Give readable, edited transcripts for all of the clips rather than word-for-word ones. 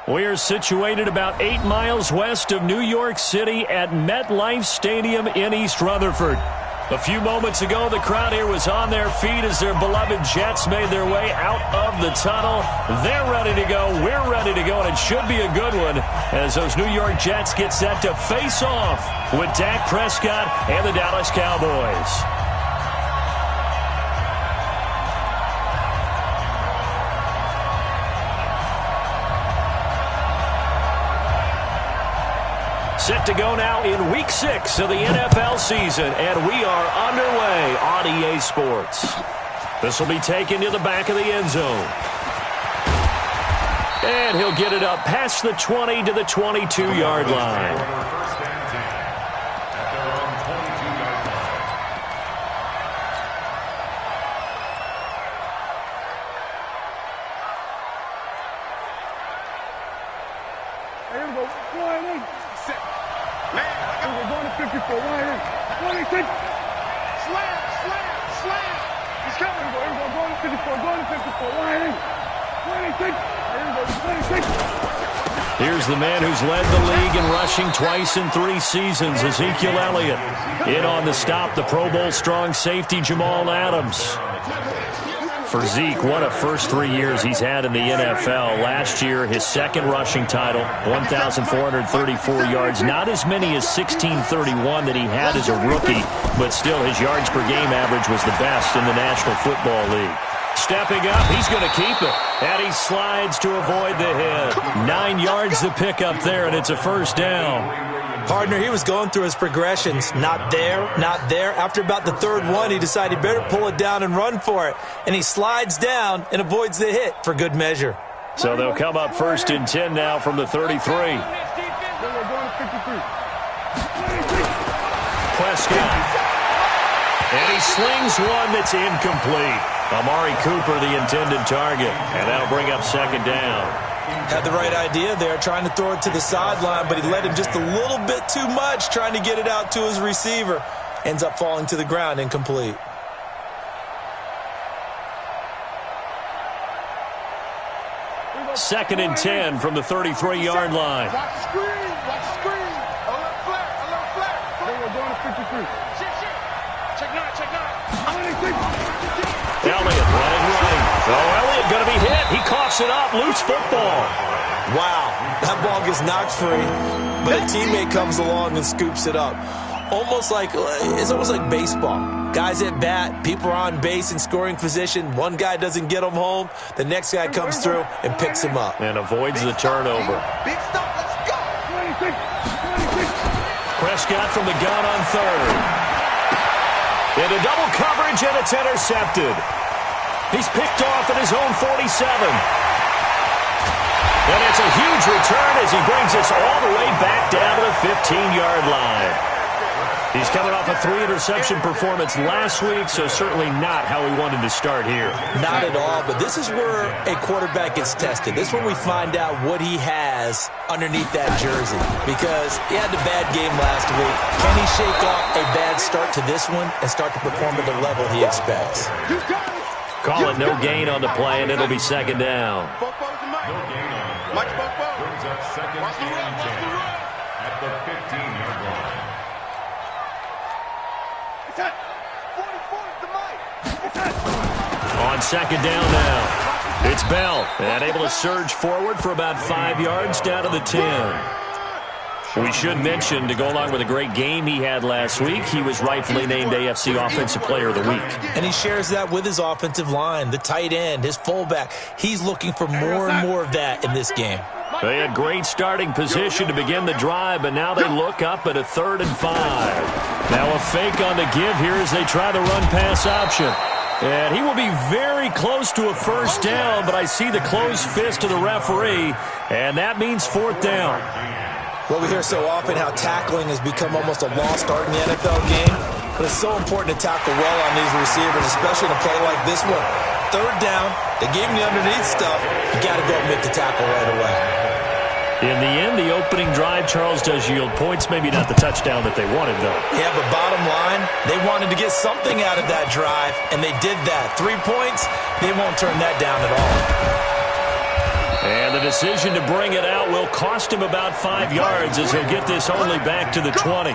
We are situated about 8 miles west of New York City at MetLife Stadium in East Rutherford. A few moments ago, the crowd here was on their feet as their beloved Jets made their way out of the tunnel. They're ready to go. We're ready to go, and it should be a good one as those New York Jets get set to face off with Dak Prescott and the Dallas Cowboys. Set to go now in Week 6 of the NFL season, and we are underway on EA Sports. This will be taken to the back of the end zone. And he'll get it up past the 20 to the 22-yard line. Here's the man who's led the league in rushing twice in 3 seasons, Ezekiel Elliott. In on the stop, the Pro Bowl strong safety Jamal Adams. For Zeke, what a first 3 years he's had in the NFL. Last year, his second rushing title, 1,434 yards. Not as many as 1,631 that he had as a rookie, but still his yards per game average was the best in the National Football League. Stepping up, he's going to keep it. And he slides to avoid the hit. 9 yards to pick up there, and it's a first down. Partner, he was going through his progressions. Not there, not there. After about the third one, he decided he better pull it down and run for it. And he slides down and avoids the hit for good measure. So they'll come up first and 10 now from the 33. Prescott. And he slings one that's incomplete. Amari Cooper, the intended target. And that'll bring up second down. Had the right idea there, trying to throw it to the sideline, but he led him just a little bit too much, trying to get it out to his receiver. Ends up falling to the ground, incomplete. Second and 10 from the 33-yard line. Watch the screen, watch the screen. A little flat, a little flat. We're going to 53. Check 9, check 9. Elliott running right. Oh, Elliott going to be hit. He coughs it up. Loose football. Wow, that ball gets knocked free, but a teammate comes along and scoops it up. It's almost like baseball. Guys at bat, people are on base in scoring position. One guy doesn't get him home. The next guy comes through and picks him up. And avoids the turnover. Big stuff, let's go. Prescott from the gun on third. Into double coverage, and it's intercepted. He's picked off at his own 47. And it's a huge return as he brings us all the way back down to the 15-yard line. He's coming off a 3-interception performance last week, so certainly not how we wanted to start here. Not at all, but this is where a quarterback gets tested. This is when we find out what he has underneath that jersey, because he had a bad game last week. Can he shake off a bad start to this one and start to perform at the level he expects? Call it no gain on the play, and it'll be second down. No gain on the play. Brings up second and 10 at the 15-yard line. On second down now, it's Bell, and able to surge forward for about 5 yards down to the 10. We should mention, to go along with a great game he had last week, he was rightfully named AFC Offensive Player of the Week. And he shares that with his offensive line, the tight end, his fullback. He's looking for more and more of that in this game. They had great starting position to begin the drive, but now they look up at a 3rd and 5. Now a fake on the give here as they try the run-pass option. And he will be very close to a first down, but I see the closed fist of the referee, and that means 4th down. Well, we hear so often how tackling has become almost a lost art in the NFL game, but it's so important to tackle well on these receivers, especially in a play like this one. 3rd down, they gave him the underneath stuff. You got to go and make the tackle right away. In the end, the opening drive, Charles, does yield points. Maybe not the touchdown that they wanted, though. Yeah, but bottom line, they wanted to get something out of that drive, and they did that. 3 points, they won't turn that down at all. And the decision to bring it out will cost him about 5 yards as he'll get this only back to the 20.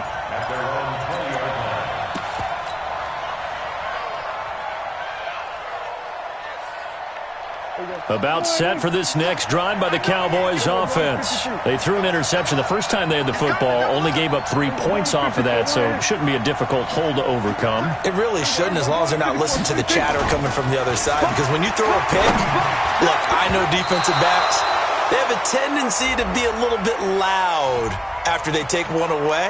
About set for this next drive by the Cowboys offense. They threw an interception the first time they had the football, only gave up 3 points off of that, so it shouldn't be a difficult hole to overcome. It really shouldn't, as long as they're not listening to the chatter coming from the other side, because when you throw a pick, look, I know defensive backs, they have a tendency to be a little bit loud after they take one away,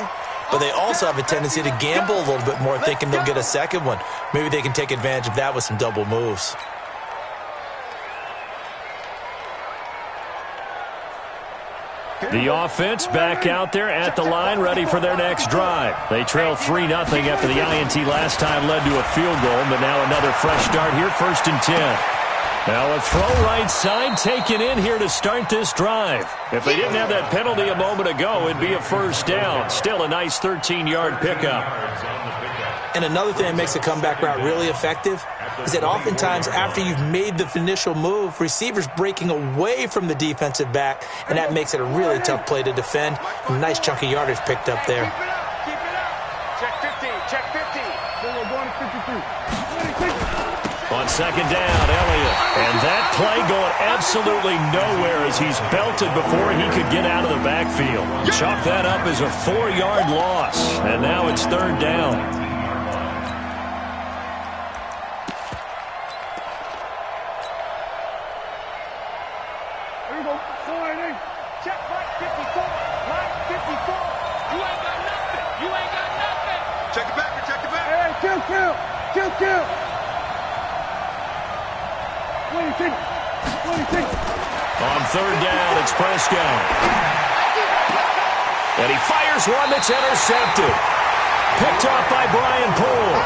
but they also have a tendency to gamble a little bit more, thinking they'll get a second one. Maybe they can take advantage of that with some double moves. The offense back out there at the line, ready for their next drive. They trail 3-0 after the INT last time led to a field goal, but now another fresh start here, 1st and 10. Now a throw right side taken in here to start this drive. If they didn't have that penalty a moment ago, it'd be a 1st down. Still a nice 13-yard pickup. And another thing that makes a comeback route really effective is that oftentimes after you've made the initial move, receivers breaking away from the defensive back, and that makes it a really tough play to defend. A nice chunk of yardage picked up there. Keep it up. Check 15. Check 15. Then we're going to 53. On 2nd down, Elliott. And that play going absolutely nowhere as he's belted before he could get out of the backfield. Chalk that up as a 4-yard loss. And now it's 3rd down. Check right 54. Right 54. You ain't got nothing. You ain't got nothing. Check it back. Check it back. Hey, kill. 26. On 3rd down, it's Prescott. And he fires one that's intercepted. Picked off by Brian Poole.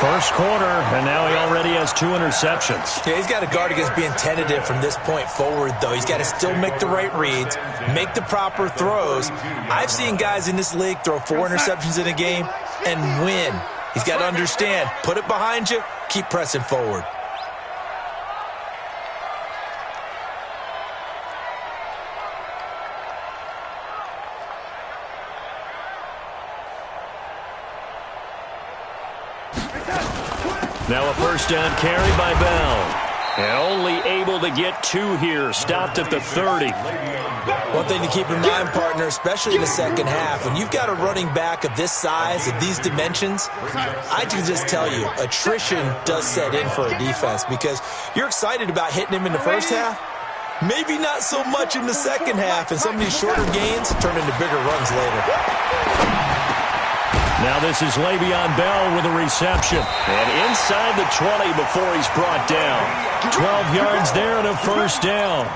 First quarter, and now he already has 2 interceptions. Yeah, he's got to guard against being tentative from this point forward, though. He's got to still make the right reads, make the proper throws. I've seen guys in this league throw 4 interceptions in a game and win. He's got to understand, put it behind you, keep pressing forward. Now a 1st down carry by Bell. And only able to get 2 here. Stopped at the 30. One thing to keep in mind, partner, especially in the second half, when you've got a running back of this size, of these dimensions, I can just tell you, attrition does set in for a defense because you're excited about hitting him in the first half. Maybe not so much in the second half, and some of these shorter gains turn into bigger runs later. Now this is Le'Veon Bell with a reception. And inside the 20 before he's brought down. 12 yards there and a 1st down.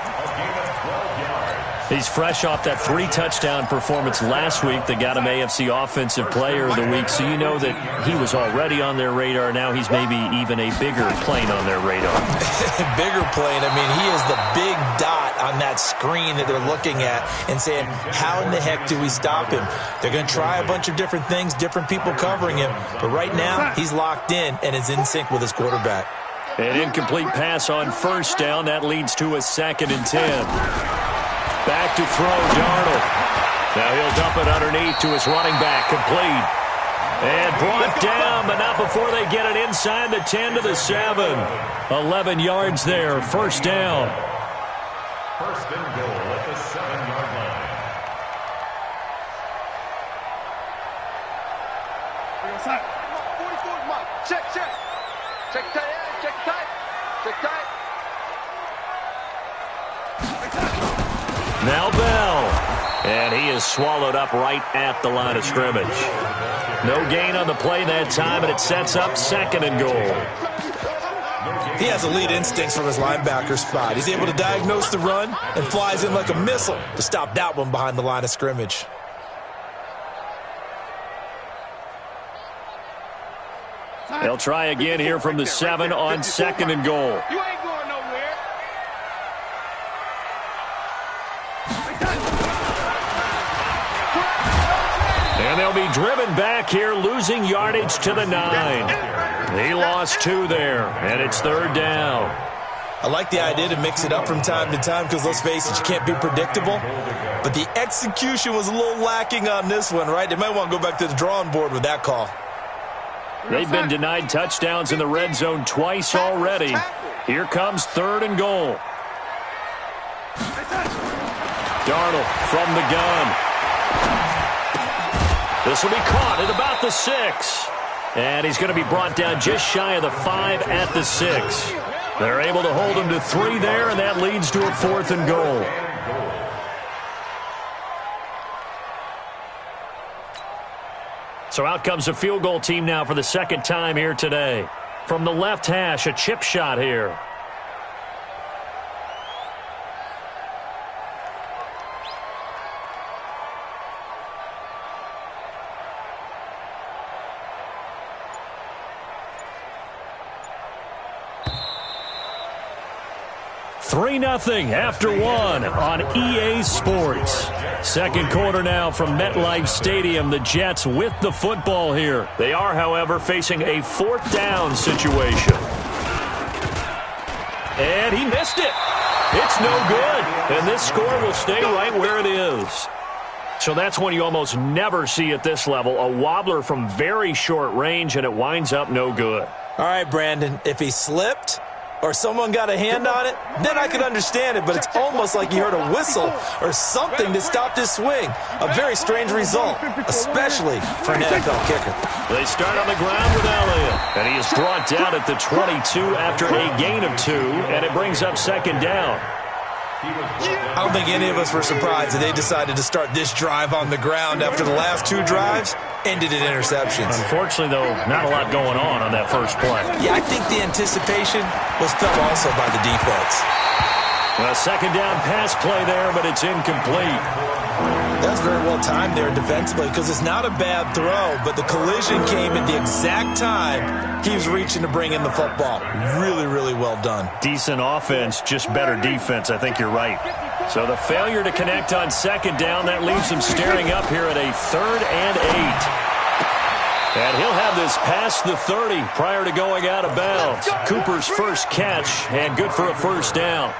He's fresh off that 3-touchdown performance last week that got him AFC Offensive Player of the Week. So you know that he was already on their radar. Now he's maybe even a bigger plane on their radar. Bigger plane. I mean, he is the big dot on that screen that they're looking at and saying, how in the heck do we stop him? They're going to try a bunch of different things, different people covering him. But right now, he's locked in and is in sync with his quarterback. An incomplete pass on 1st down. That leads to a 2nd and 10. Back to throw, Darnold. Now he'll dump it underneath to his running back, complete. And brought down, but not before they get it inside the 10 to the 7. 11 yards there, 1st down. 1st and goal at the 7-yard line. Check. Check tight. Now Bell. And he is swallowed up right at the line of scrimmage. No gain on the play that time, and it sets up 2nd and goal. He has elite instincts from his linebacker spot. He's able to diagnose the run and flies in like a missile to stop that one behind the line of scrimmage. They'll try again here from the 7 on 2nd and goal. You ain't going nowhere. And they'll be driven back here, losing yardage to the 9. He lost 2 there, and it's 3rd down. I like the idea to mix it up from time to time because, let's face it, you can't be predictable. But the execution was a little lacking on this one, right? They might want to go back to the drawing board with that call. They've been denied touchdowns in the red zone twice already. Here comes 3rd and goal. Darnold from the gun. This will be caught at about the 6. And he's going to be brought down just shy of the 5 at the 6. They're able to hold him to 3 there, and that leads to a 4th and goal. So out comes a field goal team now for the 2nd time here today. From the left hash, a chip shot here. Nothing after 1 on EA Sports. 2nd quarter now from MetLife Stadium. The Jets with the football here. They are, however, facing a 4th down situation. And he missed it. It's no good. And this score will stay right where it is. So that's one you almost never see at this level. A wobbler from very short range, and it winds up no good. All right, Brandon, if he slipped or someone got a hand on it, then I could understand it, but it's almost like you heard a whistle or something that stopped his swing. A very strange result, especially for an NFL kicker. They start on the ground with Elliott, and he is brought down at the 22 after a gain of 2, and it brings up 2nd down. I don't think any of us were surprised that they decided to start this drive on the ground after the last 2 drives ended in interceptions. Unfortunately, though, not a lot going on that first play. Yeah, I think the anticipation was felt also by the defense. A 2nd down pass play there, but it's incomplete. That was very well timed there defensively because it's not a bad throw, but the collision came at the exact time he was reaching to bring in the football. Really, really well done. Decent offense, just better defense. I think you're right. So the failure to connect on 2nd down, that leaves him staring up here at a 3rd and 8. And he'll have this past the 30 prior to going out of bounds. Cooper's first catch, and good for a 1st down.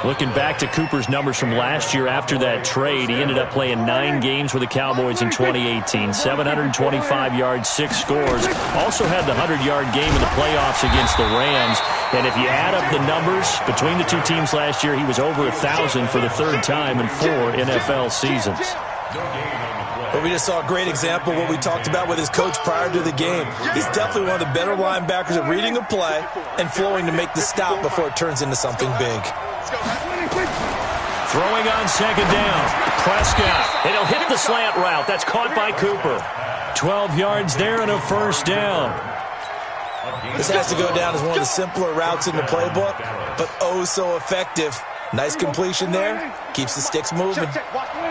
Looking back to Cooper's numbers from last year after that trade, he ended up playing 9 games with the Cowboys in 2018. 725 yards, 6 scores. Also had the 100-yard game in the playoffs against the Rams. And if you add up the numbers between the 2 teams last year, he was over 1,000 for the 3rd time in 4 NFL seasons. But we just saw a great example of what we talked about with his coach prior to the game. He's definitely one of the better linebackers at reading a play and flowing to make the stop before it turns into something big. Throwing on 2nd down. Prescott. And he'll hit the slant route. That's caught by Cooper. 12 yards there and a 1st down. This has to go down as one of the simpler routes in the playbook, but oh so effective. Nice completion there. Keeps the sticks moving.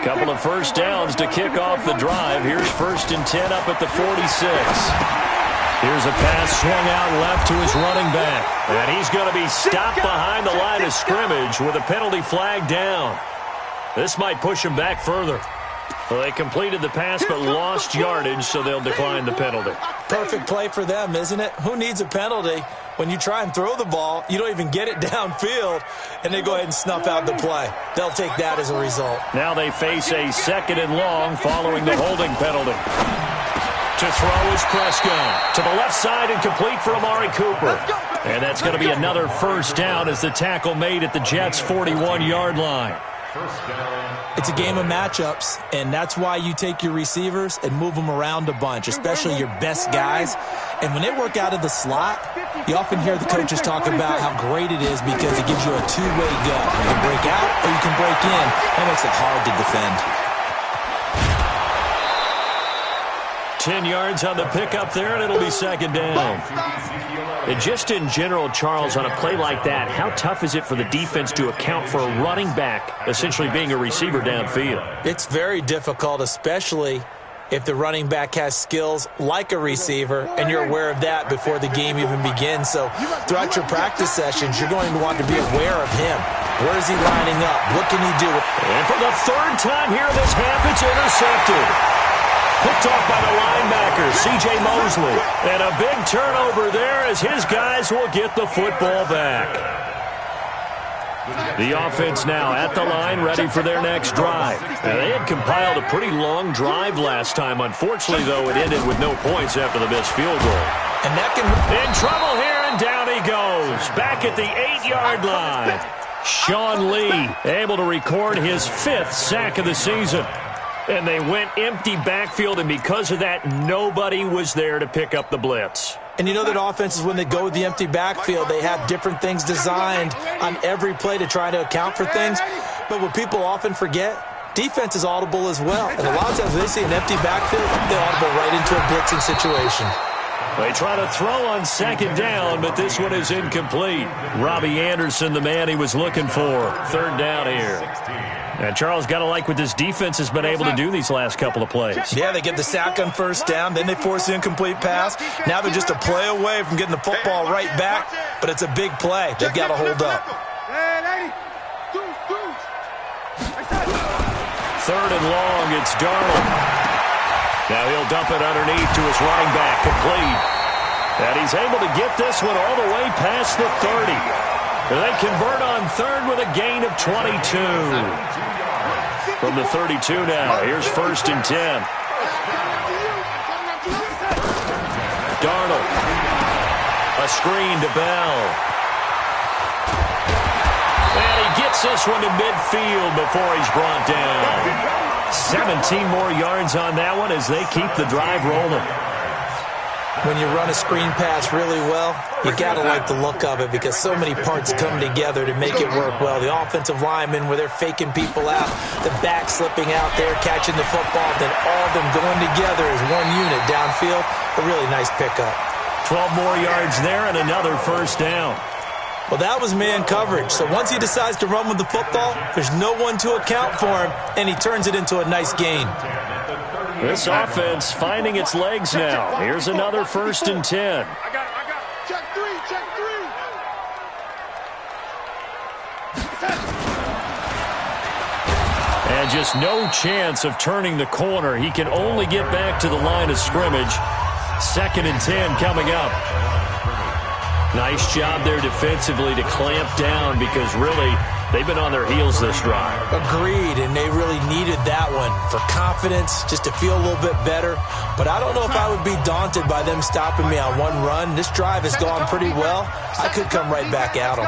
Couple of 1st downs to kick off the drive. Here's 1st and 10 up at the 46. Here's a pass swung out left to his running back. And he's going to be stopped behind the line of scrimmage with a penalty flag down. This might push him back further. Well, they completed the pass but lost yardage, so they'll decline the penalty. Perfect play for them, isn't it? Who needs a penalty when you try and throw the ball, you don't even get it downfield, and they go ahead and snuff out the play? They'll take that as a result. Now they face a 2nd and long following the holding penalty. To throw is Prescott. To the left side and complete for Amari Cooper. And that's going to be another 1st down as the tackle made at the Jets' 41-yard line. It's a game of matchups, and that's why you take your receivers and move them around a bunch, especially your best guys. And when they work out of the slot, you often hear the coaches talk about how great it is because it gives you a 2-way go. You can break out or you can break in. That makes it hard to defend. 10 yards on the pickup there, and it'll be 2nd down. And just in general, Charles, on a play like that, how tough is it for the defense to account for a running back essentially being a receiver downfield? It's very difficult, especially if the running back has skills like a receiver, and you're aware of that before the game even begins. So throughout your practice sessions, you're going to want to be aware of him. Where is he lining up? What can he do? And for the 3rd time here in this half, it's intercepted. Picked off by the linebacker, C.J. Mosley. And a big turnover there as his guys will get the football back. The offense now at the line, ready for their next drive. Now, they had compiled a pretty long drive last time. Unfortunately, though, it ended with no points after the missed field goal. And that can... In trouble here, and down he goes. Back at the 8-yard line. Sean Lee able to record his 5th sack of the season. And they went empty backfield, and because of that, nobody was there to pick up the blitz. And you know that offenses, when they go with the empty backfield, they have different things designed on every play to try to account for things. But what people often forget, defense is audible as well. And a lot of times when they see an empty backfield, they audible right into a blitzing situation. They try to throw on 2nd down, but this one is incomplete. Robbie Anderson, the man he was looking for. 3rd down here. And Charles, got to like what this defense has been able to do these last couple of plays. Yeah, they get the sack on 1st down, then they force the incomplete pass. Now they're just a play away from getting the football right back, but it's a big play. They've got to hold up. 3rd and long, it's Darnold. Now he'll dump it underneath to his running back, complete. And he's able to get this one all the way past the 30. They convert on 3rd with a gain of 22. From the 32 now, here's 1st and 10. Darnold. A screen to Bell. And he gets this one to midfield before he's brought down. 17 more yards on that one as they keep the drive rolling. When you run a screen pass really well, you got to like the look of it because so many parts come together to make it work well. The offensive linemen, where they're faking people out, the back slipping out there, catching the football, then all of them going together as one unit downfield. A really nice pickup. 12 more yards there and another 1st down. Well, that was man coverage. So once he decides to run with the football, there's no one to account for him, and he turns it into a nice gain. This offense finding its legs now. Here's another 1st and 10. I got it. Check 3. And just no chance of turning the corner. He can only get back to the line of scrimmage. 2nd and 10 coming up. Nice job there defensively to clamp down because really they've been on their heels this drive. Agreed, and they really needed that one for confidence, just to feel a little bit better. But I don't know if I would be daunted by them stopping me on one run. This drive has gone pretty well. I could come right back at them.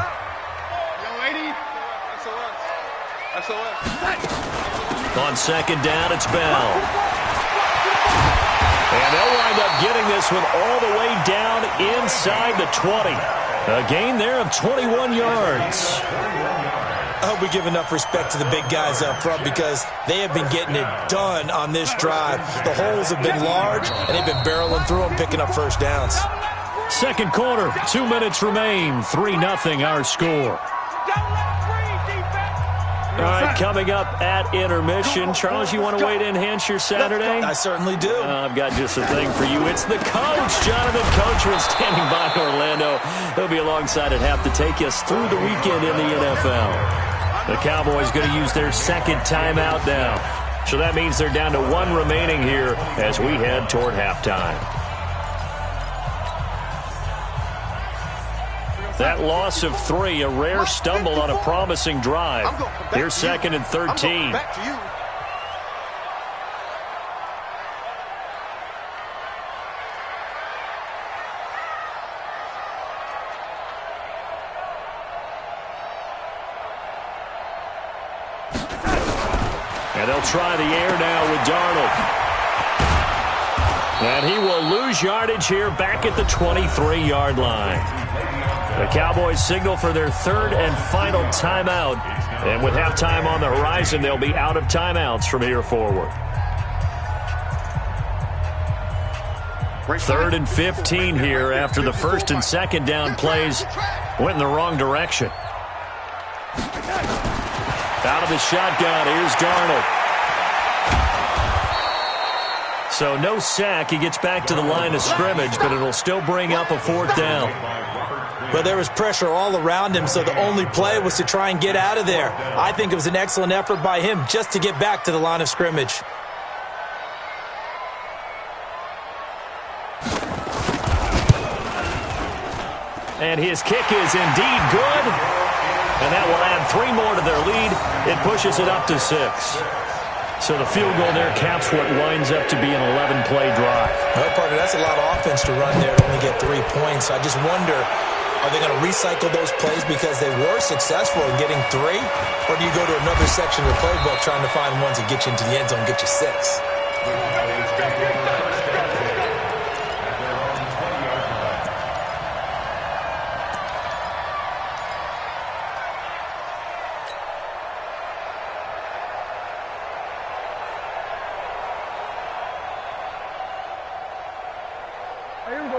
On 2nd down, it's Bell. And they'll wind up getting this one all the way down inside the 20. A gain there of 21 yards. I hope we give enough respect to the big guys up front because they have been getting it done on this drive. The holes have been large, and they've been barreling through them, picking up 1st downs. 2nd quarter, 2 minutes remain. 3-0 our score. All right, coming up at intermission. Charles, you want to wait to enhance your Saturday? I certainly do. I've got just a thing for you. It's the coach, Jonathan Coachman, standing by in Orlando. He'll be alongside at half to take us through the weekend in the NFL. The Cowboys going to use their 2nd timeout now. So that means they're down to 1 remaining here as we head toward halftime. That loss of 3, a rare stumble on a promising drive. Here's 2nd and 13. And they'll try the air now with Darnold. And he will lose yardage here back at the 23-yard line. The Cowboys signal for their 3rd and final timeout. And with halftime on the horizon, they'll be out of timeouts from here forward. 3rd and 15 here after the 1st and 2nd down plays went in the wrong direction. Out of the shotgun, here's Darnold. So no sack. He gets back to the line of scrimmage, but it'll still bring up a 4th down. But there was pressure all around him, so the only play was to try and get out of there. I think it was an excellent effort by him just to get back to the line of scrimmage. And his kick is indeed good. And that will add 3 more to their lead. It pushes it up to 6. So the field goal there caps what winds up to be an 11-play drive. Well, partner, that's a lot of offense to run there to only get 3 points. I just wonder, are they going to recycle those plays because they were successful in getting 3? Or do you go to another section of the playbook trying to find ones that get you into the end zone and get you 6?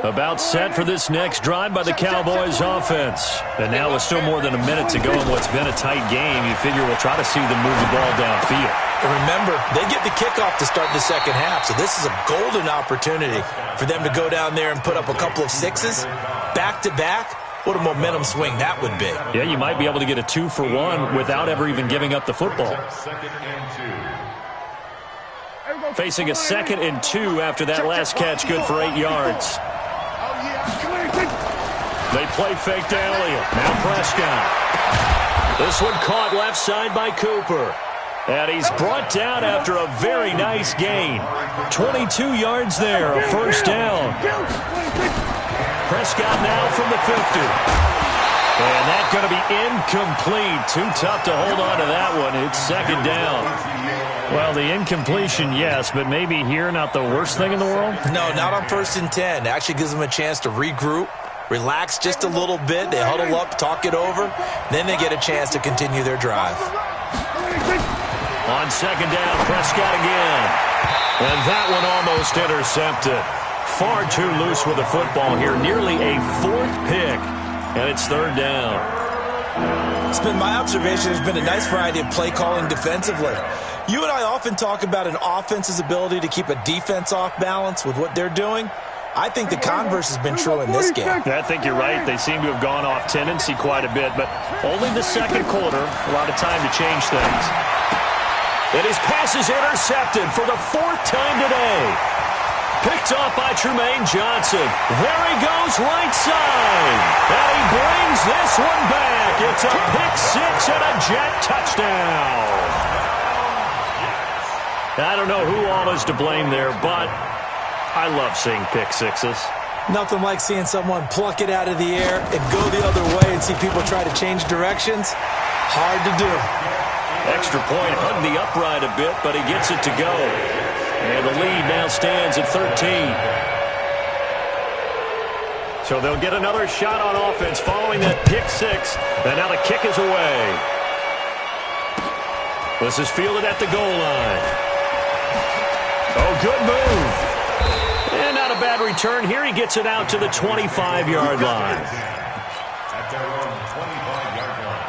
About set for this next drive by the Cowboys offense. And now with still more than a minute to go in what's been a tight game, you figure we'll try to see them move the ball downfield. And remember, they get the kickoff to start the second half, so this is a golden opportunity for them to go down there and put up a couple of 6s back-to-back. What a momentum swing that would be. Yeah, you might be able to get a 2-for-1 without ever even giving up the football. Facing a 2nd and 2 after that last catch, good for 8 yards. They play fake to Elliott. Now Prescott. This one caught left side by Cooper. And he's brought down after a very nice gain. 22 yards there, a first down. Prescott now from the 50. And that's going to be incomplete. Too tough to hold on to that one. It's 2nd down. Well, the incompletion, yes, but maybe here not the worst thing in the world? No, not on 1st and 10. Actually gives them a chance to regroup, relax just a little bit. They huddle up, talk it over. Then they get a chance to continue their drive. On 2nd down, Prescott again. And that one almost intercepted. Far too loose with the football here. Nearly a 4th pick. And it's 3rd down. It's been my observation there's been a nice variety of play calling defensively. You and I often talk about an offense's ability to keep a defense off balance with what they're doing. I think the converse has been true in this game. I think you're right. They seem to have gone off tendency quite a bit, but only the 2nd quarter. A lot of time to change things. And his pass is intercepted for the 4th time today. Picked off by Tremaine Johnson. There he goes right side. And he brings this one back. It's a pick 6 and a Jet touchdown. I don't know who all is to blame there, but I love seeing pick 6s. Nothing like seeing someone pluck it out of the air and go the other way and see people try to change directions. Hard to do. Extra point, hugged the upright a bit, but he gets it to go. And the lead now stands at 13. So they'll get another shot on offense following that pick 6. And now the kick is away. This is fielded at the goal line. Oh, good move. And not a bad return here. He gets it out to the 25-yard line. At their own 25-yard line.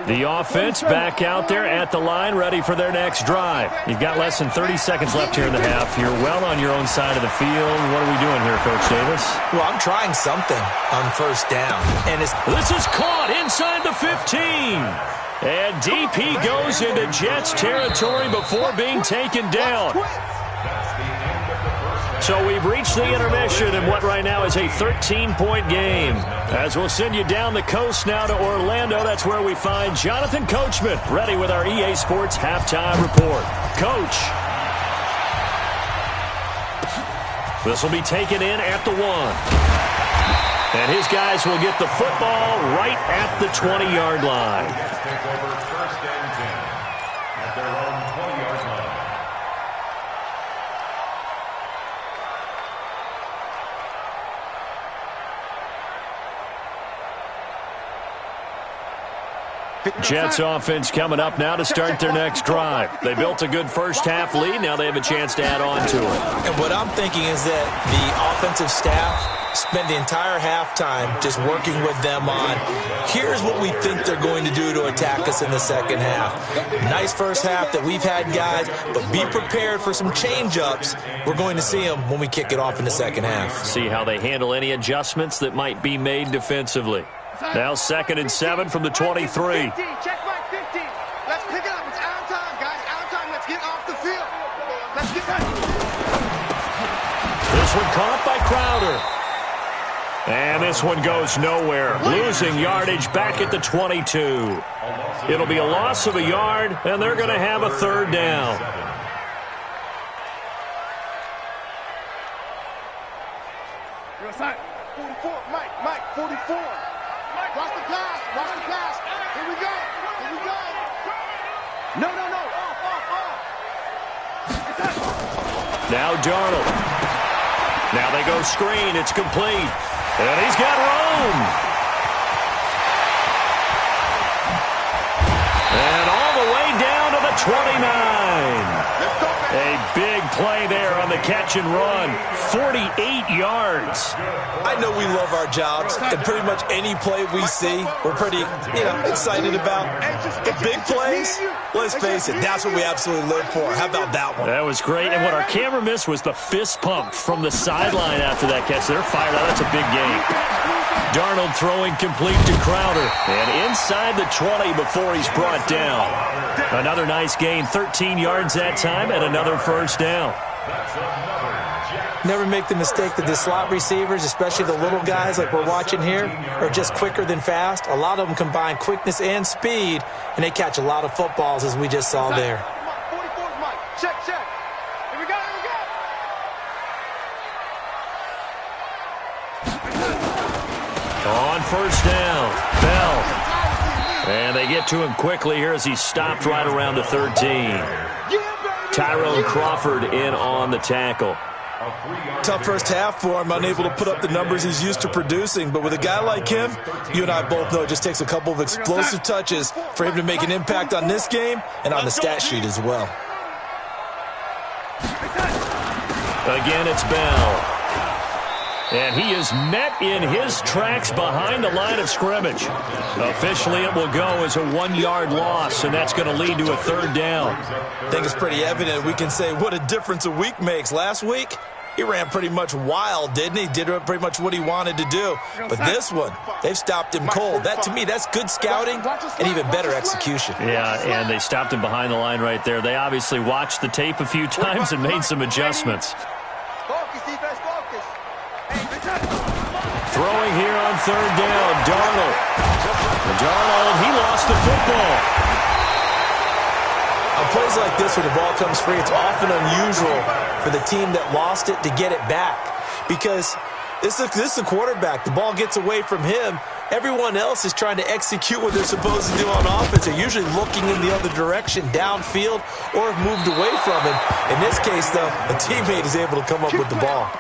The offense back out there at the line, ready for their next drive. You've got less than 30 seconds left here in the half. You're well on your own side of the field. What are we doing here, Coach Davis? Well, I'm trying something on 1st down. And this is caught inside the 15. And DP goes into Jets territory before being taken down. So we've reached the intermission in what right now is a 13-point game. As we'll send you down the coast now to Orlando, that's where we find Jonathan Coachman, ready with our EA Sports halftime report. Coach. This will be taken in at the 1. And his guys will get the football right at the 20-yard line. Take over 1st and 10 at their own 20-yard line. Jets offense coming up now to start their next drive. They built a good first-half lead. Now they have a chance to add on to it. And what I'm thinking is that the offensive staff spent the entire halftime just working with them on, here's what we think they're going to do to attack us in the second half. Nice first half that we've had, guys, but be prepared for some change-ups. We're going to see them when we kick it off in the second half. See how they handle any adjustments that might be made defensively. Now 2nd and 7 from the 23. Check back 15. Let's pick it up. It's out of time, guys. Out of time. Let's get off the field. Let's get back. This one caught by Crowder. And this one goes nowhere. Losing yardage back at the 22. It'll be a loss of a yard, and they're going to have a third down. Real side. 44. Mike. 44. Watch the pass. Watch the pass. Here we go. Here we go. No. Off. Now Darnold. Now they go screen. It's complete. And he's got room. And all the way down to the 29. A big play there on the catch and run. 48 yards. I know we love our jobs, and pretty much any play we see, we're pretty, excited about. The big plays, let's face it, that's what we absolutely live for. How about that one? That was great, and what our camera missed was the fist pump from the sideline after that catch. They're fired out. That's a big game. Darnold throwing complete to Crowder, and inside the 20 before he's brought down. Another nice gain, 13 yards that time, and another first down. Never make the mistake that the slot receivers, especially the little guys like we're watching here, are just quicker than fast. A lot of them combine quickness and speed, and they catch a lot of footballs, as we just saw there. 44's Mike. Check. Here we go. On first down, Bell. And they get to him quickly here as he's stopped right around the 13. Tyrone Crawford in on the tackle. Tough first half for him, unable to put up the numbers he's used to producing. But with a guy like him, you and I both know it just takes a couple of explosive touches for him to make an impact on this game and on the stat sheet as well. Again, it's Bell. And he is met in his tracks behind the line of scrimmage. Officially, it will go as a 1-yard loss, and that's going to lead to a third down. I think it's pretty evident. We can say what a difference a week makes. Last week, he ran pretty much wild, didn't he? Did pretty much what he wanted to do. But this one, they've stopped him cold. That, to me, that's good scouting and even better execution. Yeah, and they stopped him behind the line right there. They obviously watched the tape a few times and made some adjustments. Focus, defense, focus. Throwing here on third down, Darnold. He lost the football. On plays like this where the ball comes free, it's often unusual for the team that lost it to get it back. Because this is a quarterback. The ball gets away from him. Everyone else is trying to execute what they're supposed to do on offense. They're usually looking in the other direction, downfield, or have moved away from him. In this case, though, a teammate is able to come up with the ball.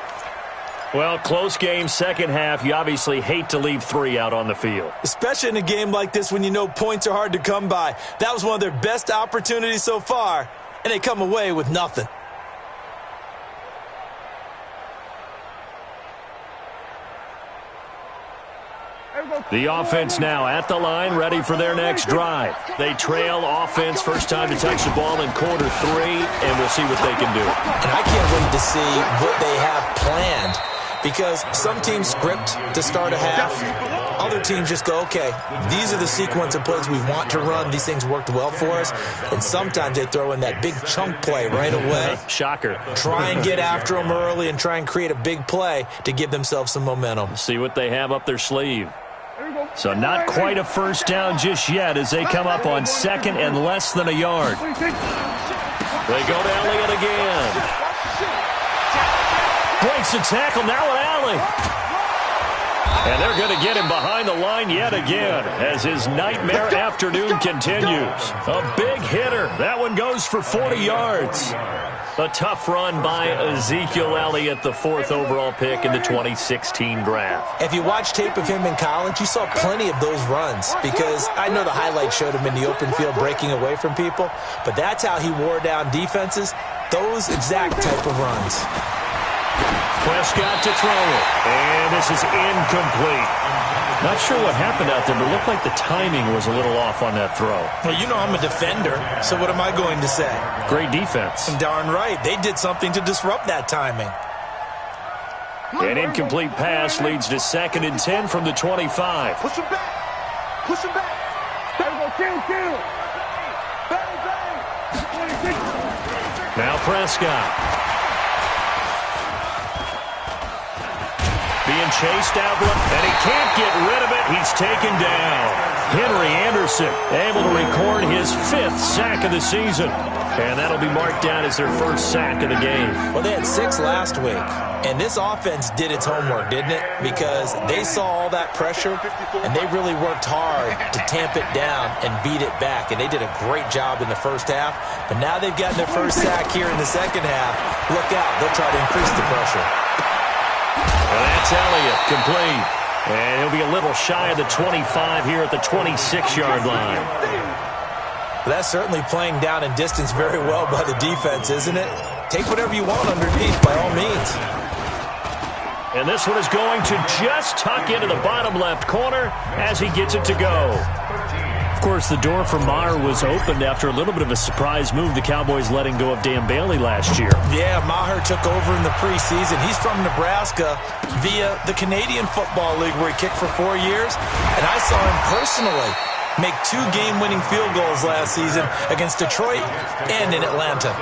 Well, close game, second half. You obviously hate to leave 3 out on the field. Especially in a game like this when you know points are hard to come by. That was one of their best opportunities so far, and they come away with nothing. The offense now at the line, ready for their next drive. They trail offense, first time to touch the ball in quarter 3, and we'll see what they can do. And I can't wait to see what they have planned. Because some teams script to start a half. Other teams just go, okay, these are the sequence of plays we want to run. These things worked well for us. And sometimes they throw in that big chunk play right away. Shocker. Try and get after them early and try and create a big play to give themselves some momentum. See what they have up their sleeve. So not quite a first down just yet as they come up on second and less than a yard. They go to Elliott again. Breaks the tackle now at Allen. And they're going to get him behind the line yet again as his nightmare afternoon continues. A big hitter. That one goes for 40 yards. A tough run by Ezekiel Elliott, the 4th overall pick in the 2016 draft. If you watch tape of him in college, you saw plenty of those runs because I know the highlights showed him in the open field breaking away from people, but that's how he wore down defenses, those exact type of runs. Prescott to throw it, and this is incomplete. Not sure what happened out there, but it looked like the timing was a little off on that throw. Well, you know I'm a defender, so what am I going to say? Great defense. Darn right. They did something to disrupt that timing. An incomplete pass leads to 2nd and 10 from the 25. Push him back. Push him back. Kill. Bang. Now Prescott. Being chased out, and he can't get rid of it. He's taken down. Henry Anderson able to record his 5th sack of the season. And that'll be marked down as their 1st sack of the game. Well, they had 6 last week. And this offense did its homework, didn't it? Because they saw all that pressure, and they really worked hard to tamp it down and beat it back. And they did a great job in the first half. But now they've gotten their 1st sack here in the second half. Look out. They'll try to increase the pressure. And that's Elliott, complete. And he'll be a little shy of the 25 here at the 26-yard line. That's certainly playing down in distance very well by the defense, isn't it? Take whatever you want underneath, by all means. And this one is going to just tuck into the bottom left corner as he gets it to go. Of course, the door for Maher was opened after a little bit of a surprise move. The Cowboys letting go of Dan Bailey last year. Yeah, Maher took over in the preseason. He's from Nebraska via the Canadian Football League where he kicked for 4 years. And I saw him personally make 2 game-winning field goals last season against Detroit and in Atlanta.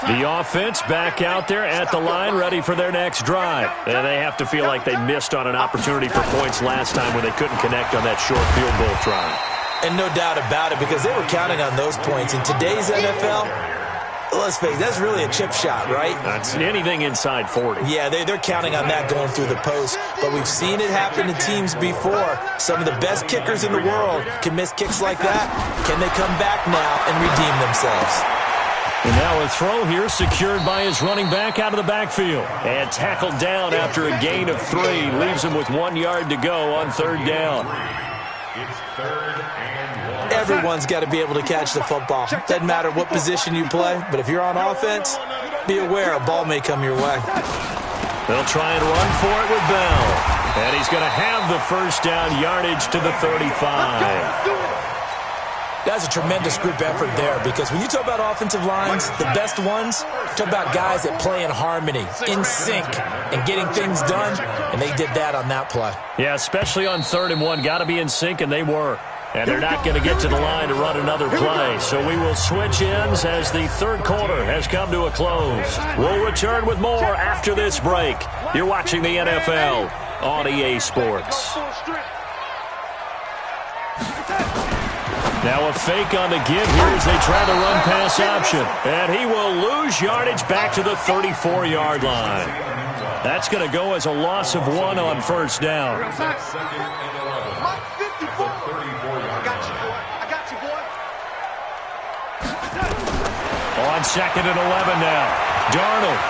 The offense back out there at the line, ready for their next drive. And they have to feel like they missed on an opportunity for points last time when they couldn't connect on that short field goal try. And no doubt about it, because they were counting on those points. In today's NFL, let's face it, that's really a chip shot, right? That's anything inside 40. Yeah, they're counting on that going through the post. But we've seen it happen to teams before. Some of the best kickers in the world can miss kicks like that. Can they come back now and redeem themselves? And now a throw here secured by his running back out of the backfield. And tackled down after a gain of 3. Leaves him with 1 yard to go on 3rd down. It's 3rd and 1. Everyone's got to be able to catch the football. Doesn't matter what position you play, but if you're on offense, be aware a ball may come your way. They'll try and run for it with Bell. And he's going to have the 1st down yardage to the 35. That's a tremendous group effort there because when you talk about offensive lines, the best ones, talk about guys that play in harmony, in sync, and getting things done, and they did that on that play. Yeah, especially on 3rd and 1. Got to be in sync, and they were. And they're not going to get to the line to run another play. So we will switch ends as the 3rd quarter has come to a close. We'll return with more after this break. You're watching the NFL on EA Sports. Now a fake on the give here as they try the run pass option. And he will lose yardage back to the 34-yard line. That's going to go as a loss of 1 on 1st down. On 2nd and 11 now. Darnold.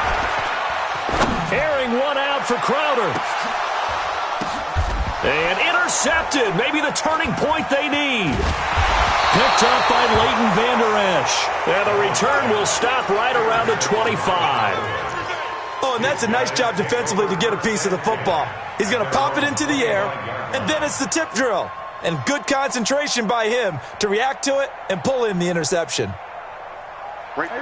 Airing one out for Crowder. And intercepted. Maybe the turning point they need. Picked up by Leighton Vander Esch. And the return will stop right around the 25. Oh, and that's a nice job defensively to get a piece of the football. He's going to pop it into the air, and then it's the tip drill. And good concentration by him to react to it and pull in the interception.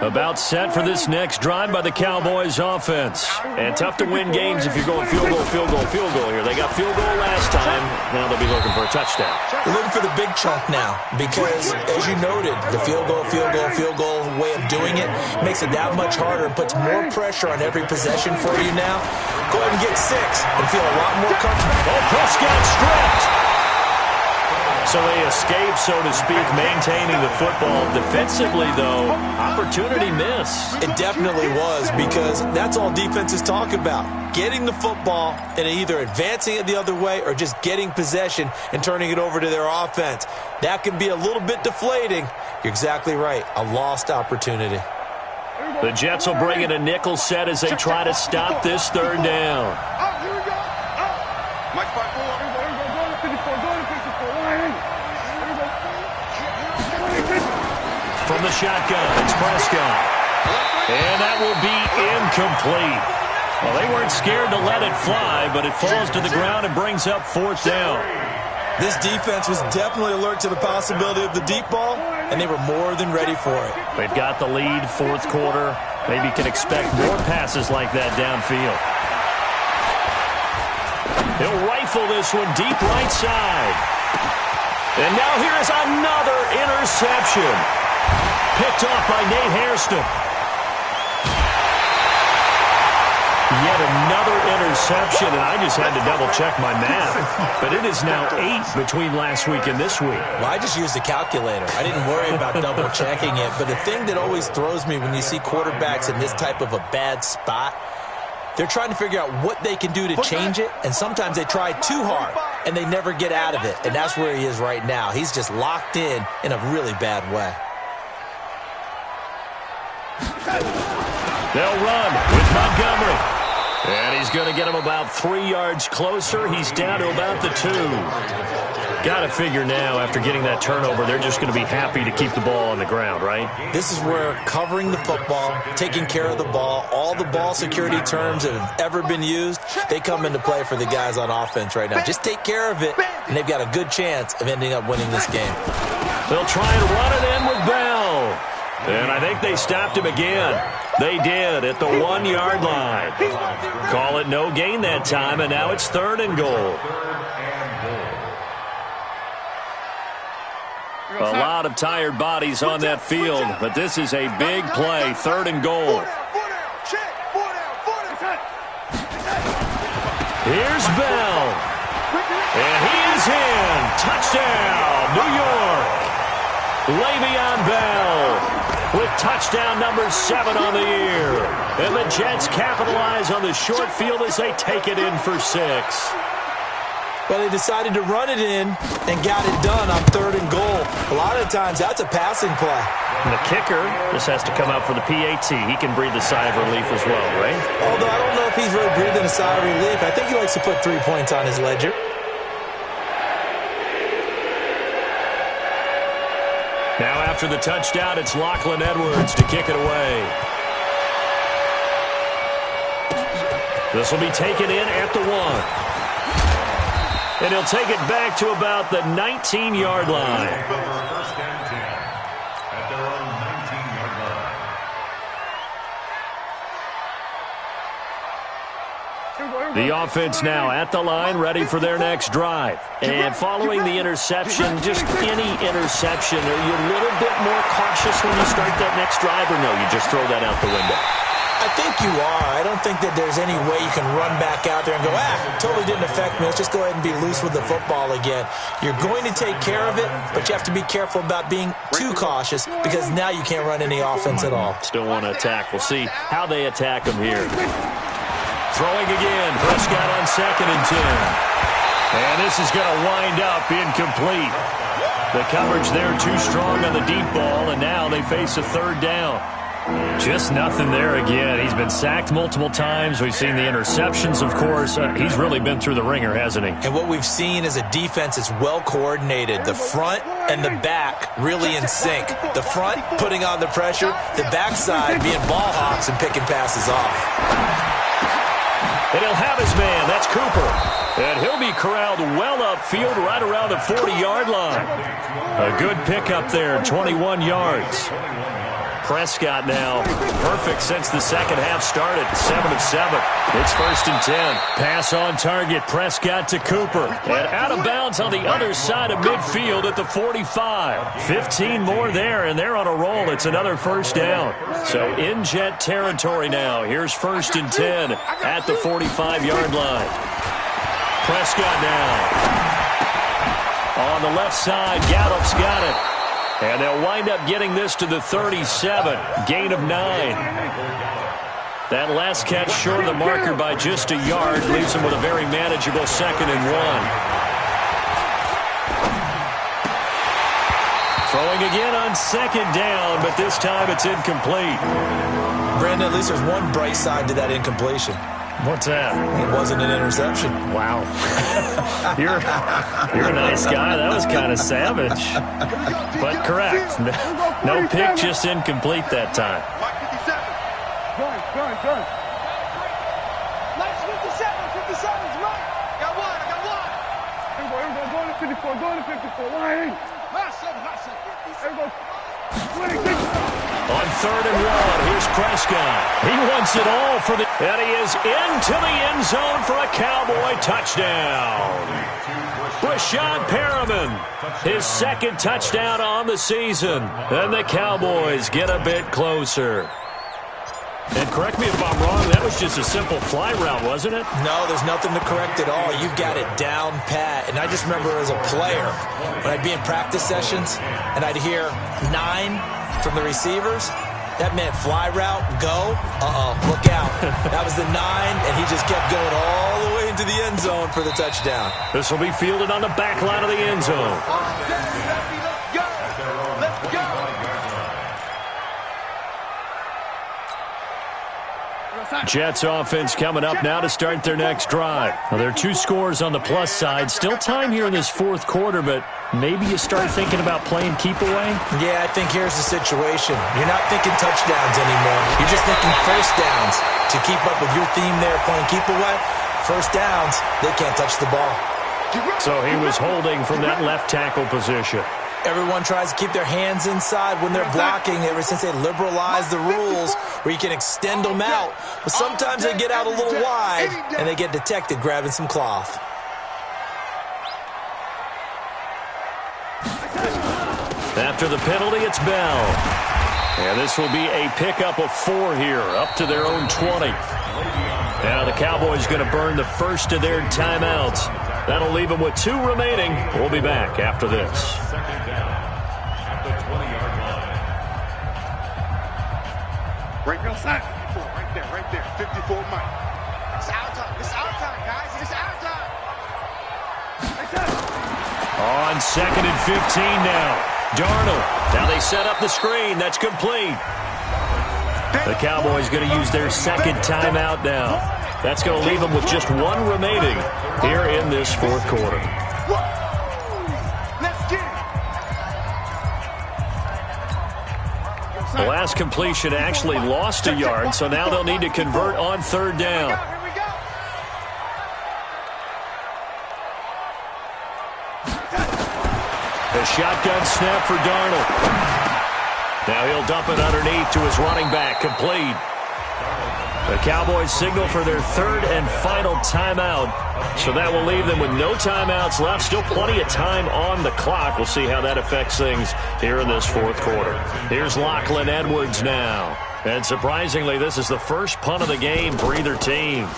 About set for this next drive by the Cowboys offense. And tough to win games if you're going field goal here. They got field goal last time. Now they'll be looking for a touchdown. They're looking for the big chunk now because, as you noted, the field goal way of doing it makes it that much harder and puts more pressure on every possession for you now. Go ahead and get 6 and feel a lot more comfortable. Oh, Prescott stripped. So they escape, so to speak, maintaining the football. Defensively, though, opportunity miss. It definitely was, because that's all defenses talk about. Getting the football and either advancing it the other way or just getting possession and turning it over to their offense. That can be a little bit deflating. You're exactly right. A lost opportunity. The Jets will bring in a nickel set as they try to stop this third down. Here we go. Mike 5-4. From the shotgun, it's Prescott. And that will be incomplete. Well, they weren't scared to let it fly, but it falls to the ground and brings up fourth down. This defense was definitely alert to the possibility of the deep ball, and they were more than ready for it. They've got the lead, fourth quarter. Maybe can expect more passes like that downfield. He'll rifle this one deep right side. And now here is another interception. Picked off by Nate Hairston. Yet another interception, and I just had to double-check my math. But it is now 8 between last week and this week. Well, I just used a calculator. I didn't worry about double-checking it. But the thing that always throws me when you see quarterbacks in this type of a bad spot, they're trying to figure out what they can do to change it, and sometimes they try too hard, and they never get out of it. And that's where he is right now. He's just locked in a really bad way. They'll run with Montgomery. And he's going to get him about 3 yards closer. He's down to about the 2. Got to figure now, after getting that turnover, they're just going to be happy to keep the ball on the ground, right? This is where covering the football, taking care of the ball, all the ball security terms that have ever been used, they come into play for the guys on offense right now. Just take care of it, and they've got a good chance of ending up winning this game. They'll try and run it in with Bell. And I think they stopped him again. They did at the 1-yard line. Call it no gain that time, and now it's 3rd and goal. A lot of tired bodies on that field, but this is a big play, 3rd and goal. Here's Bell. And he is in. Touchdown, New York. Le'Veon Bell with touchdown number 7 on the year. And the Jets capitalize on the short field as they take it in for 6. Well, they decided to run it in and got it done on 3rd and goal. A lot of times, that's a passing play. And the kicker just has to come out for the PAT. He can breathe a sigh of relief as well, right? Although I don't know if he's really breathing a sigh of relief. I think he likes to put 3 points on his ledger. Now after the touchdown, it's Lachlan Edwards to kick it away. This will be taken in at the 1. And he'll take it back to about the 19-yard line. First and 10 at their own 19-yard line. The offense now at the line, ready for their next drive. And following the interception, just any interception, are you a little bit more cautious when you start that next drive, or no, you just throw that out the window? I think you are. I don't think that there's any way you can run back out there and go, totally didn't affect me. Let's just go ahead and be loose with the football again. You're going to take care of it, but you have to be careful about being too cautious because now you can't run any offense at all. Still want to attack. We'll see how they attack them here. Throwing again. Prescott on 2nd and 10. And this is going to wind up incomplete. The coverage there too strong on the deep ball, and now they face a 3rd down. Just nothing there again. He's been sacked multiple times. We've seen the interceptions, of course. He's really been through the ringer, hasn't he? And what we've seen is a defense that's well coordinated. The front and the back really in sync. The front putting on the pressure, the backside being ball hawks and picking passes off. And he'll have his man. That's Cooper. And he'll be corralled well upfield right around the 40-yard line. A good pickup there, 21 yards. Prescott now perfect since the second half started. 7 of 7. It's 1st and 10. Pass on target. Prescott to Cooper. And out of bounds on the other side of midfield at the 45. 15 more there, and they're on a roll. It's another 1st down. So in Jet territory now. Here's 1st and 10 at the 45-yard line. Prescott now On the left side, Gallup's got it. And they'll wind up getting this to the 37. Gain of 9. That last catch short of the marker by just a yard leaves them with a very manageable 2nd and 1. Throwing again on 2nd down, but this time it's incomplete. Brandon, at least there's one bright side to that incompletion. What's that? It wasn't an interception. Wow. You're a nice guy. That was kind of savage. But correct. No pick, just incomplete that time. Mike 57. Gun. Mike 57. 57's right. Got one. Here we go. Go to 54. Why? Not 7. Here we go. On 3rd and 1, here's Prescott. He wants it all for the... And he is into the end zone for a Cowboy touchdown. Rashad Perriman, his 2nd touchdown on the season. And the Cowboys get a bit closer. And correct me if I'm wrong, that was just a simple fly route, wasn't it? No, there's nothing to correct at all. You've got it down pat. And I just remember as a player, when I'd be in practice sessions, and I'd hear 9 from the receivers, that meant fly route, go, look out. That was the 9, and he just kept going all the way into the end zone for the touchdown. This will be fielded on the back line of the end zone. Let's go. Jets offense coming up now to start their next drive. Well, there are 2 scores on the plus side. Still time here in this 4th quarter, but maybe you start thinking about playing keep away? Yeah, I think here's the situation. You're not thinking touchdowns anymore. You're just thinking first downs. To keep up with your theme there, playing keep away, first downs, they can't touch the ball. So he was holding from that left tackle position. Everyone tries to keep their hands inside when they're blocking ever since they liberalized the rules where you can extend them out. But sometimes they get out a little wide and they get detected grabbing some cloth. After the penalty, it's Bell. And this will be a pickup of 4 here, up to their own 20. Now the Cowboys going to burn the first of their timeouts. That'll leave them with 2 remaining. We'll be back after this. 2nd down at the 20-yard line. Right outside. 54, right there. 54, Mike. It's our time, guys. It's our time. On 2nd and 15 now. Darnold. Now they set up the screen. That's complete. The Cowboys going to use their 2nd timeout now. That's going to leave them with just 1 remaining here in this 4th quarter. Let's get it. The last completion actually lost a yard, so now they'll need to convert on 3rd down. Here we go. The shotgun snap for Darnold. Now he'll dump it underneath to his running back, complete. The Cowboys signal for their 3rd and final timeout. So that will leave them with no timeouts left. Still plenty of time on the clock. We'll see how that affects things here in this 4th quarter. Here's Lachlan Edwards now. And surprisingly, this is the first punt of the game for either team.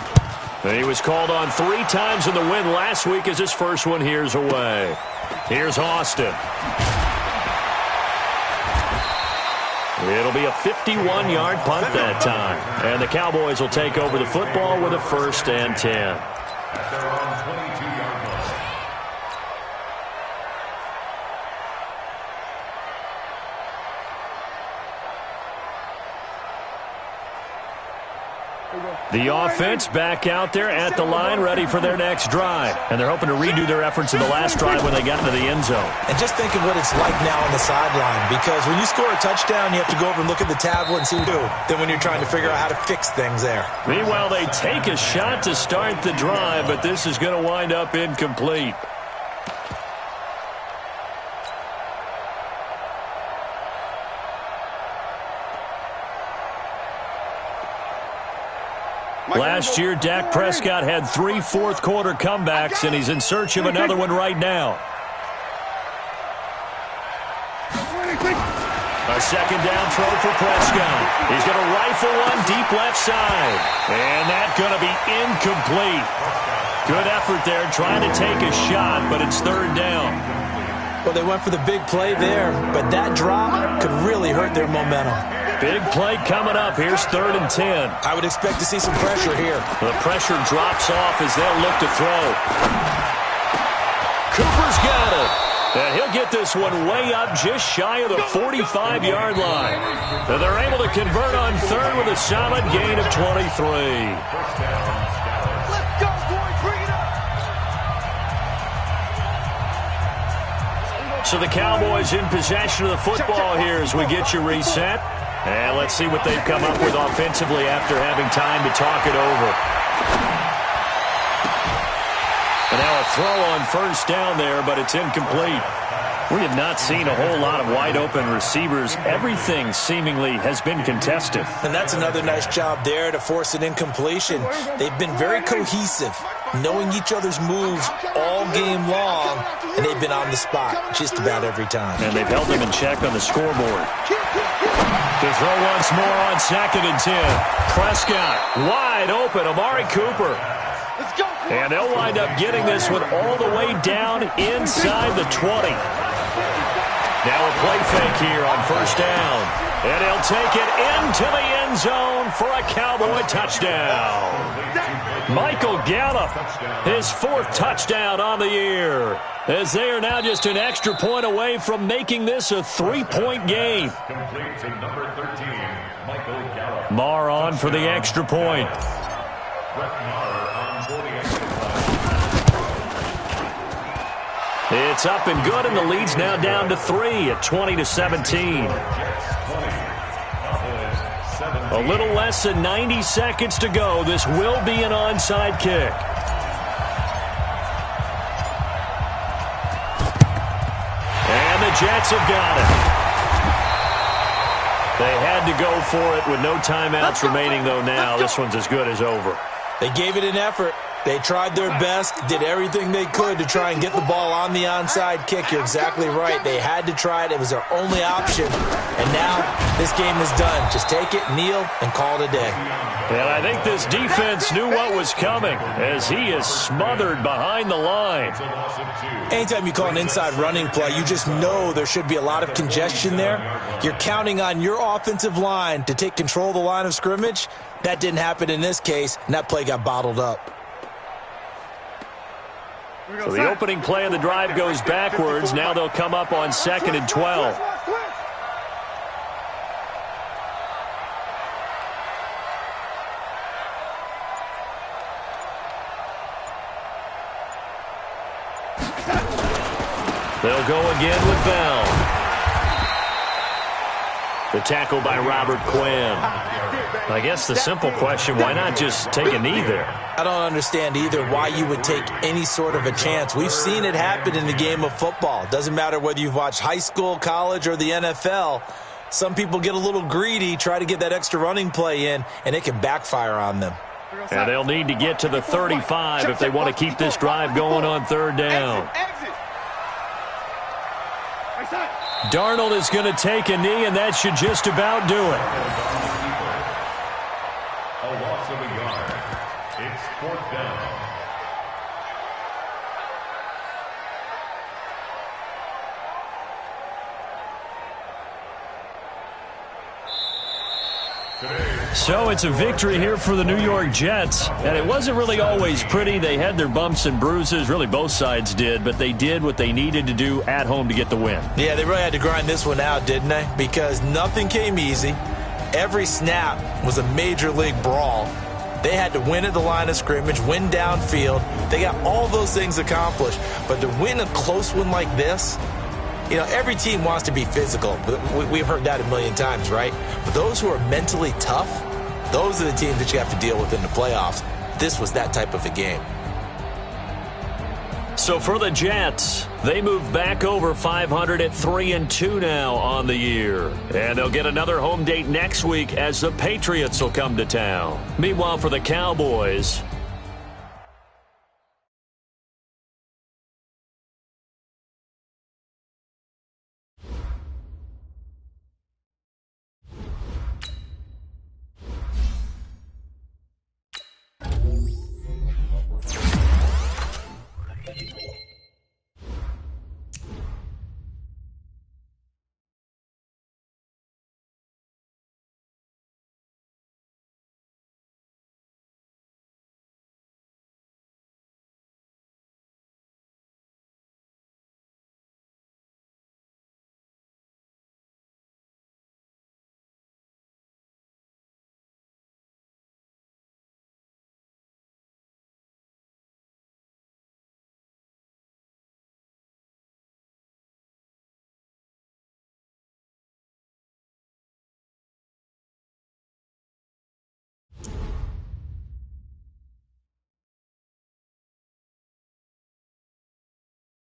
And he was called on 3 times in the win last week as his first one here's away. Here's Austin. It'll be a 51-yard punt that time. And the Cowboys will take over the football with a 1st and 10. At their own 22-yard line. The offense back out there at the line, ready for their next drive. And they're hoping to redo their efforts in the last drive when they got into the end zone. And just think of what it's like now on the sideline, because when you score a touchdown, you have to go over and look at the tablet and see who. Then when you're trying to figure out how to fix things there. Meanwhile, they take a shot to start the drive, but this is going to wind up incomplete. Last year, Dak Prescott had 3 fourth-quarter comebacks, and he's in search of another one right now. A 2nd down throw for Prescott. He's going to rifle one deep left side. And that's going to be incomplete. Good effort there trying to take a shot, but it's 3rd down. Well, they went for the big play there, but that drop could really hurt their momentum. Big play coming up. Here's 3rd and 10. I would expect to see some pressure here. The pressure drops off as they'll look to throw. Cooper's got it. And he'll get this one way up just shy of the 45-yard line. And they're able to convert on 3rd with a solid gain of 23. So the Cowboys in possession of the football here as we get you reset. And let's see what they've come up with offensively after having time to talk it over. And now a throw on 1st down there, but it's incomplete. We have not seen a whole lot of wide-open receivers. Everything seemingly has been contested. And that's another nice job there to force an incompletion. They've been very cohesive, knowing each other's moves all game long, and they've been on the spot just about every time. And they've held them in check on the scoreboard. To throw once more on 2nd and 10. Prescott wide open. Amari Cooper. And they'll wind up getting this one all the way down inside the 20. Now a play fake here on 1st down. And he'll take it into the end zone for a Cowboy touchdown. Michael Gallup, his 4th touchdown on the year, as they are now just an extra point away from making this a 3-point game. Marr on for the extra point. It's up and good, and the lead's now down to 3 at 20-17. A little less than 90 seconds to go. This will be an onside kick. And the Jets have got it. They had to go for it with no timeouts remaining, though, now. This one's as good as over. They gave it an effort. They tried their best, did everything they could to try and get the ball on the onside kick. You're exactly right. They had to try it. It was their only option. And now this game is done. Just take it, kneel, and call it a day. And I think this defense knew what was coming as he is smothered behind the line. Anytime you call an inside running play, you just know there should be a lot of congestion there. You're counting on your offensive line to take control of the line of scrimmage. That didn't happen in this case, and that play got bottled up. So the opening play of the drive goes backwards. Now they'll come up on 2nd and 12. They'll go again with Bell. The tackle by Robert Quinn. I guess the simple question, why not just take a knee there? I don't understand either why you would take any sort of a chance. We've seen it happen in the game of football. Doesn't matter whether you've watched high school, college, or the NFL. Some people get a little greedy, try to get that extra running play in, and it can backfire on them. And they'll need to get to the 35 if they want to keep this drive going on 3rd down. Darnold is going to take a knee, and that should just about do it. A loss of a yard. It's 4th down. So it's a victory here for the New York Jets, and it wasn't really always pretty. They had their bumps and bruises, really both sides did, but they did what they needed to do at home to get the win. Yeah, they really had to grind this one out, didn't they? Because nothing came easy. Every snap was a major league brawl. They had to win at the line of scrimmage, win downfield. They got all those things accomplished, but to win a close one like this, you know, every team wants to be physical. We've heard that a million times, right? But those who are mentally tough, those are the teams that you have to deal with in the playoffs. This was that type of a game. So for the Jets, they move back over 500 at 3-2 now on the year. And they'll get another home date next week as the Patriots will come to town. Meanwhile, for the Cowboys,